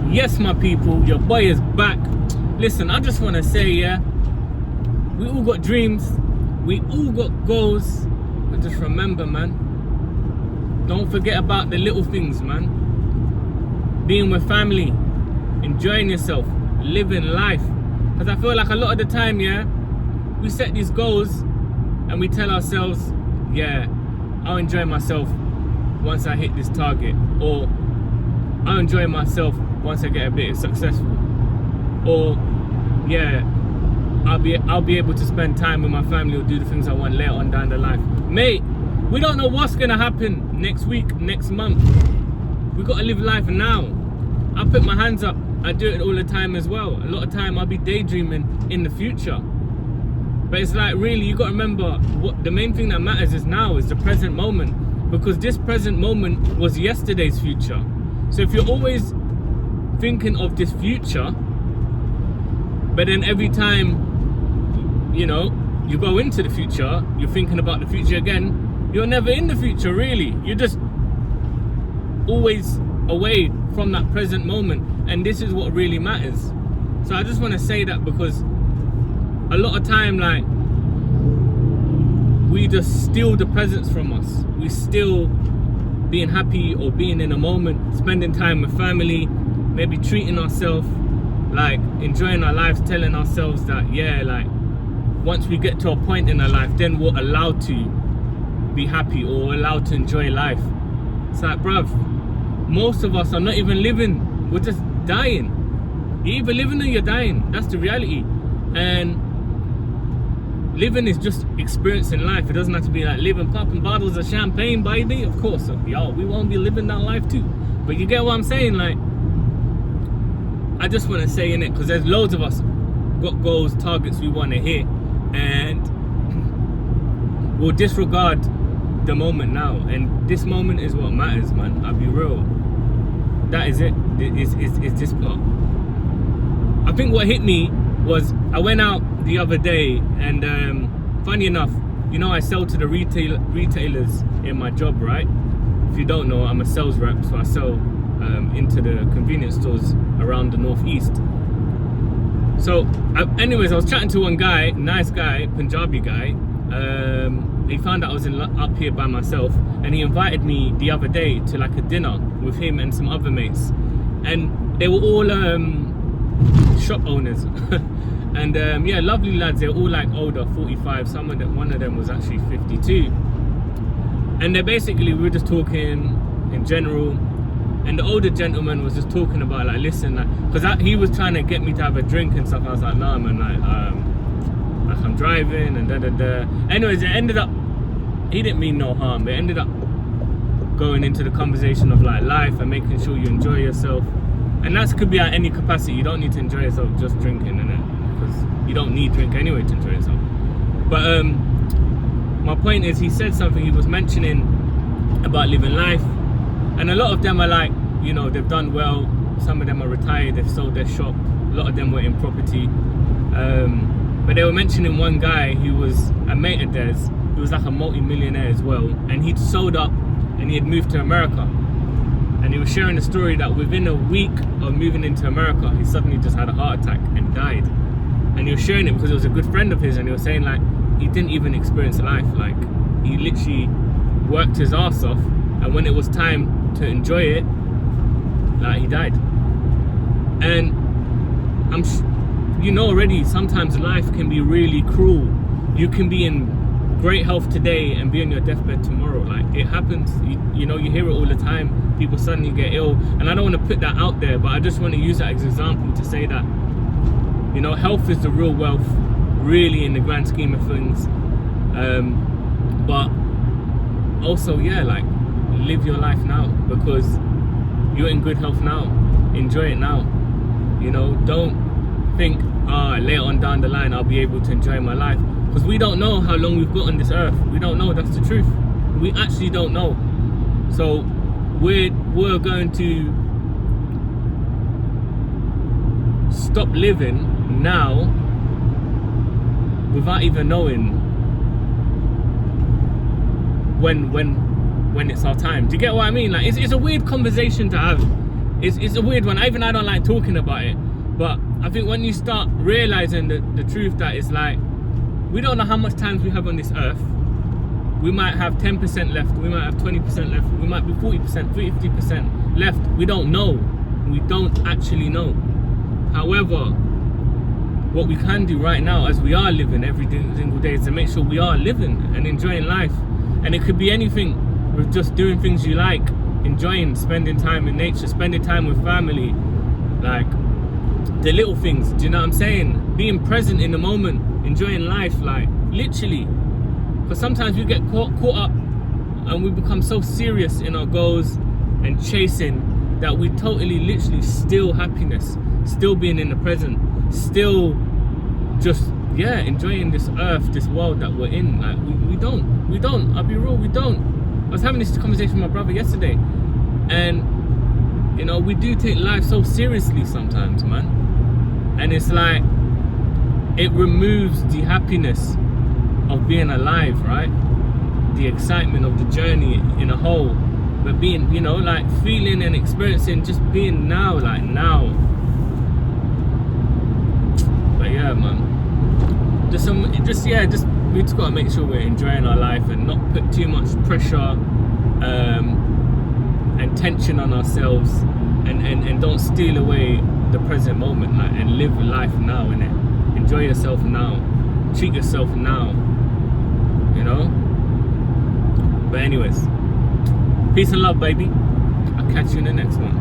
Yes, my people, your boy is back. Listen, I just want to say, yeah, we all got dreams, we all got goals, but just remember, man, don't forget about the little things, man. Being with family, enjoying yourself, living life. Because I feel like a lot of the time, yeah, we set these goals and we tell ourselves, yeah, I'll enjoy myself once I hit this target, or I'll enjoy myself once I get a bit successful, or yeah, I'll be able to spend time with my family or do the things I want later on down the line. Mate, we don't know what's gonna happen next week, next month. We gotta live life now. I put my hands up. I do it all the time as well. A lot of time I'll be daydreaming in the future. But it's like, really, you gotta remember, what the main thing that matters is now, is the present moment. Because this present moment was yesterday's future. So if you're always thinking of this future, but then every time, you know, you go into the future, you're thinking about the future again, you're never in the future, really. You're just always away from that present moment. And this is what really matters. So I just want to say that, because a lot of time, like, we just steal the presents from us. We steal being happy or being in a moment, spending time with family, maybe treating ourselves, like enjoying our lives, telling ourselves that, yeah, like, once we get to a point in our life, then we're allowed to be happy or allowed to enjoy life. It's like, bruv, most of us are not even living, we're just dying. You're either living or you're dying. That's the reality. And living is just experiencing life. It doesn't have to be like living, popping bottles of champagne, baby. Of course, yo, we won't be living that life too. But you get what I'm saying? Like, I just want to say in it, because there's loads of us got goals, targets we want to hit, and we'll disregard the moment now. And this moment is what matters, man. I'll be real. That is it. It's this part. I think what hit me was, I went out the other day, and funny enough, you know, I sell to the retailers in my job, right? If you don't know, I'm a sales rep, so I sell into the convenience stores around the northeast. So anyways, I was chatting to one guy, nice guy, Punjabi guy. He found out I was up here by myself, and he invited me the other day to like a dinner with him and some other mates, and they were all shop owners. And yeah, lovely lads. They're all like older, 45. One of them was actually 52. And they basically, we were just talking in general, and the older gentleman was just talking about, like, listen, like, because he was trying to get me to have a drink and stuff. I was like, nah, man, like I'm driving and da da da. Anyways, it ended up, he didn't mean no harm, but it ended up going into the conversation of like life and making sure you enjoy yourself. And that could be at any capacity. You don't need to enjoy yourself just drinking, innit? Because you don't need drink anyway to enjoy yourself. But my point is, he said something, he was mentioning about living life, and a lot of them are like, you know, they've done well. Some of them are retired, they've sold their shop. A lot of them were in property. But they were mentioning one guy who was a mate of theirs, who was like a multi-millionaire as well, and he'd sold up and he had moved to America. And he was sharing a story that within a week of moving into America, he suddenly just had a heart attack and died. And he was sharing it because it was a good friend of his, and he was saying, like, he didn't even experience life. Like, he literally worked his ass off, and when it was time to enjoy it, like, he died. And you know already, sometimes life can be really cruel. You can be in great health today and be on your deathbed tomorrow. Like, it happens. You know, you hear it all the time. People suddenly get ill, and I don't want to put that out there, but I just want to use that as an example to say that, you know, health is the real wealth, really, in the grand scheme of things. But also, yeah, like, live your life now, because you're in good health now. Enjoy it now. You know, don't think, later on down the line I'll be able to enjoy my life, because we don't know how long we've got on this earth. We don't know. That's the truth. We actually don't know. So we're going to stop living now without even knowing when it's our time. Do you get what I mean? Like, it's a weird conversation to have, it's a weird one. Even I don't like talking about it, but I think when you start realizing the truth that it's like, we don't know how much time we have on this earth. We might have 10% left, we might have 20% left, we might be 40%, 50% left. We don't know. We don't actually know. However, what we can do right now, as we are living every single day, is to make sure we are living and enjoying life. And it could be anything, with just doing things you like, enjoying, spending time in nature, spending time with family, like the little things, do you know what I'm saying? Being present in the moment, enjoying life, like literally. Because sometimes we get caught up and we become so serious in our goals and chasing that we totally literally steal happiness, still being in the present, still just enjoying this earth, this world that we're in. Like we don't, I'll be real, we don't. I was having this conversation with my brother yesterday, and you know, we do take life so seriously sometimes, man. And it's like, it removes the happiness of being alive, right? The excitement of the journey in a whole, but being, you know, like feeling and experiencing, just being now, like now. But yeah, man, just we just gotta make sure we're enjoying our life and not put too much pressure and tension on ourselves, and don't steal away the present moment, like, and live life now, innit? Enjoy yourself now, treat yourself now, you know? But anyways, peace and love, baby. I'll catch you in the next one.